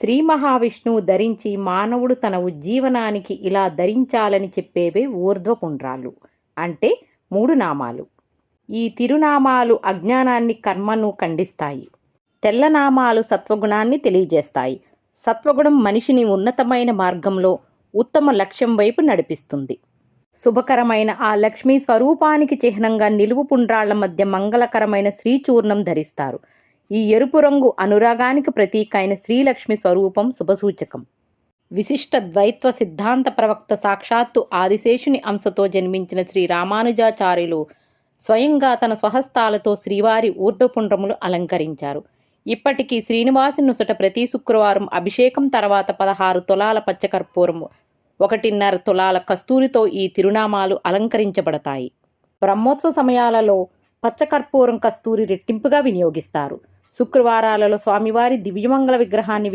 శ్రీ మహావిష్ణువు ధరించి మానవుడు తన ఉజ్జీవనానికి ఇలా ధరించాలని చెప్పేవే ఊర్ధ్వపుండ్రాలు అంటే 3 నామాలు. ఈ తిరునామాలు అజ్ఞానాన్ని కర్మను ఖండిస్తాయి. తెల్ల నామాలు సత్వగుణాన్ని తెలియజేస్తాయి. సత్వగుణం మనిషిని ఉన్నతమైన మార్గంలో ఉత్తమ లక్ష్యం వైపు నడిపిస్తుంది. శుభకరమైన ఆ లక్ష్మీ స్వరూపానికి చిహ్నంగా నిలువు పుండ్రాళ్ల మధ్య మంగళకరమైన శ్రీచూర్ణం ధరిస్తారు. ఈ ఎరుపు రంగు అనురాగానికి ప్రతీక అయిన శ్రీలక్ష్మి స్వరూపం శుభసూచకం. విశిష్ట ద్వైత్వ సిద్ధాంత ప్రవక్త సాక్షాత్తు ఆదిశేషుని అంశతో జన్మించిన శ్రీ రామానుజాచార్యులు స్వయంగా తన స్వహస్తాలతో శ్రీవారి ఊర్ధ్వపుండ్రములు అలంకరించారు. ఇప్పటికీ శ్రీనివాసు నుసట ప్రతి శుక్రవారం అభిషేకం తర్వాత 16 తులాల పచ్చకర్పూరము, 1.5 తులాల కస్తూరితో ఈ తిరునామాలు అలంకరించబడతాయి. బ్రహ్మోత్సవ సమయాలలో పచ్చకర్పూరం కస్తూరి రెట్టింపుగా వినియోగిస్తారు. శుక్రవారాలలో స్వామివారి దివ్యమంగళ విగ్రహాన్ని